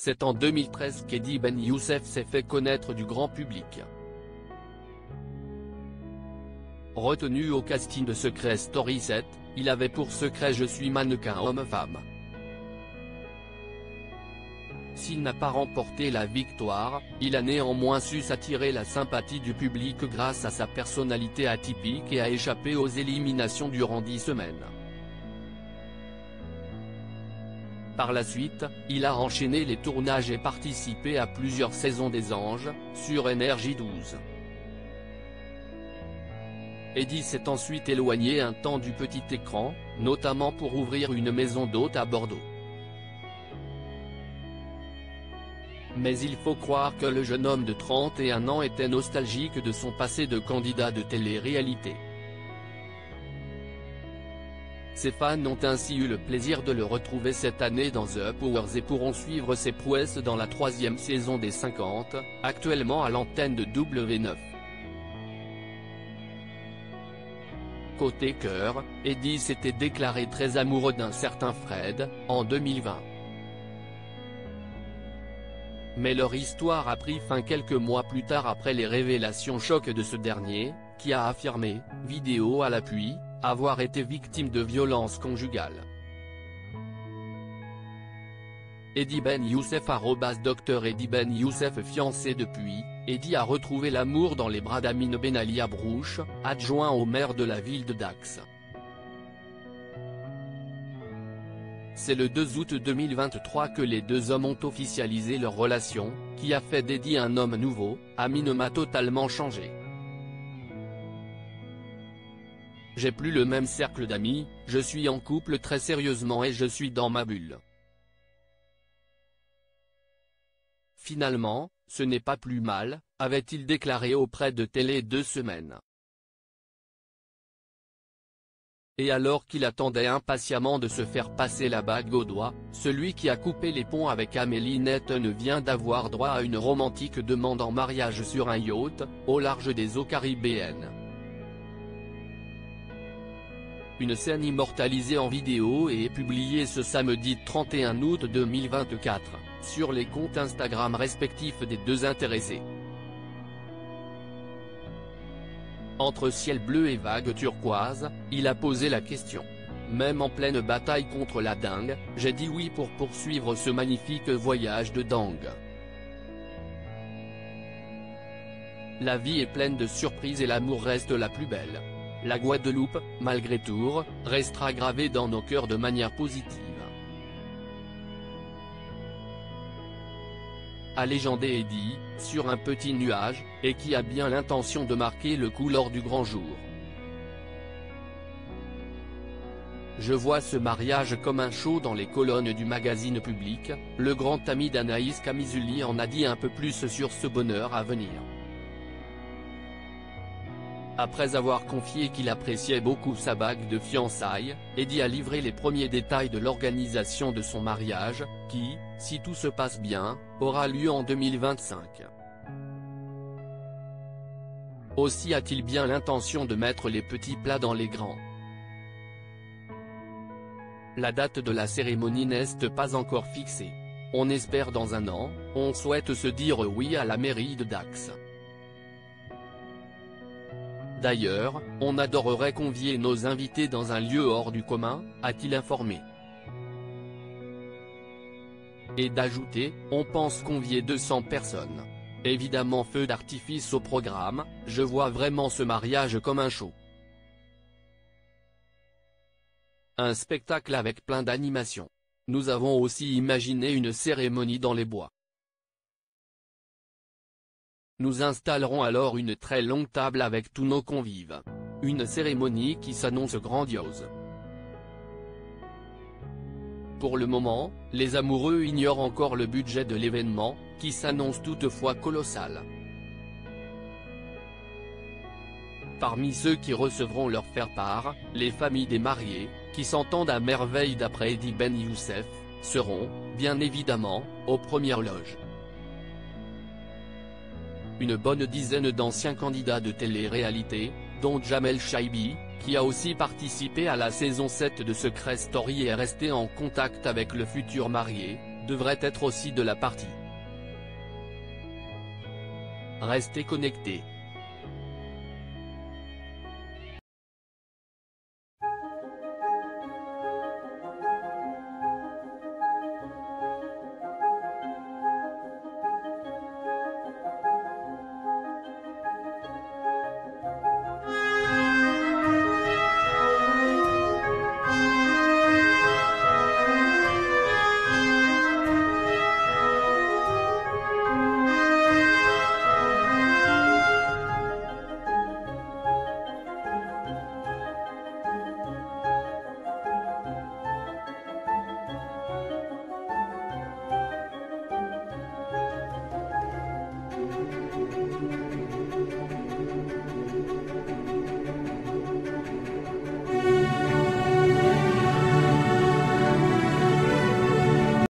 C'est en 2013 qu'Eddie Ben Youssef s'est fait connaître du grand public. Retenu au casting de Secret Story 7, il avait pour secret Je suis mannequin homme-femme. S'il n'a pas remporté la victoire, il a néanmoins su s'attirer la sympathie du public grâce à sa personnalité atypique et a échappé aux éliminations durant 10 semaines. Par la suite, il a enchaîné les tournages et participé à plusieurs saisons des Anges, sur Énergie 12. Eddie s'est ensuite éloigné un temps du petit écran, notamment pour ouvrir une maison d'hôtes à Bordeaux. Mais il faut croire que le jeune homme de 31 ans était nostalgique de son passé de candidat de télé-réalité. Ses fans ont ainsi eu le plaisir de le retrouver cette année dans The Powers et pourront suivre ses prouesses dans la 3e saison des 50, actuellement à l'antenne de W9. Côté cœur, Eddie s'était déclaré très amoureux d'un certain Fred, en 2020. Mais leur histoire a pris fin quelques mois plus tard après les révélations chocs de ce dernier, qui a affirmé, vidéo à l'appui, avoir été victime de violences conjugales. Eddie Ben Youssef @Dr Eddie Ben Youssef fiancé depuis, Eddie a retrouvé l'amour dans les bras d'Amine Ben Ali Abrouche, adjoint au maire de la ville de Dax. C'est le 2 août 2023 que les deux hommes ont officialisé leur relation, qui a fait d'Eddie un homme nouveau. Amine m'a totalement changé. J'ai plus le même cercle d'amis, je suis en couple très sérieusement et je suis dans ma bulle. Finalement, ce n'est pas plus mal, avait-il déclaré auprès de Télé 2 semaines. Et alors qu'il attendait impatiemment de se faire passer la bague au doigt, celui qui a coupé les ponts avec Amélie Netton vient d'avoir droit à une romantique demande en mariage sur un yacht, au large des eaux caribéennes. Une scène immortalisée en vidéo et publiée ce samedi 31 août 2024, sur les comptes Instagram respectifs des deux intéressés. Entre ciel bleu et vagues turquoises, il a posé la question. Même en pleine bataille contre la dengue, j'ai dit oui pour poursuivre ce magnifique voyage de dingue. La vie est pleine de surprises et l'amour reste la plus belle. La Guadeloupe, malgré tout, restera gravée dans nos cœurs de manière positive. A légendé Eddie, sur un petit nuage, et qui a bien l'intention de marquer le coup lors du grand jour. Je vois ce mariage comme un show dans les colonnes du magazine Public. Le grand ami d'Anaïs Camizuli en a dit un peu plus sur ce bonheur à venir. Après avoir confié qu'il appréciait beaucoup sa bague de fiançailles, Eddie a livré les premiers détails de l'organisation de son mariage, qui, si tout se passe bien, aura lieu en 2025. Aussi a-t-il bien l'intention de mettre les petits plats dans les grands. La date de la cérémonie n'est pas encore fixée. On espère dans un an, on souhaite se dire oui à la mairie de Dax. D'ailleurs, on adorerait convier nos invités dans un lieu hors du commun, a-t-il informé. Et d'ajouter, on pense convier 200 personnes. Évidemment feu d'artifice au programme, je vois vraiment ce mariage comme un show. Un spectacle avec plein d'animation. Nous avons aussi imaginé une cérémonie dans les bois. Nous installerons alors une très longue table avec tous nos convives. Une cérémonie qui s'annonce grandiose. Pour le moment, les amoureux ignorent encore le budget de l'événement, qui s'annonce toutefois colossal. Parmi ceux qui recevront leur faire-part, les familles des mariés, qui s'entendent à merveille d'après Eddie Ben Youssef, seront, bien évidemment, aux premières loges. Une bonne dizaine d'anciens candidats de télé-réalité, dont Jamel Chaibi, qui a aussi participé à la saison 7 de Secret Story et est resté en contact avec le futur marié, devrait être aussi de la partie. Restez connectés.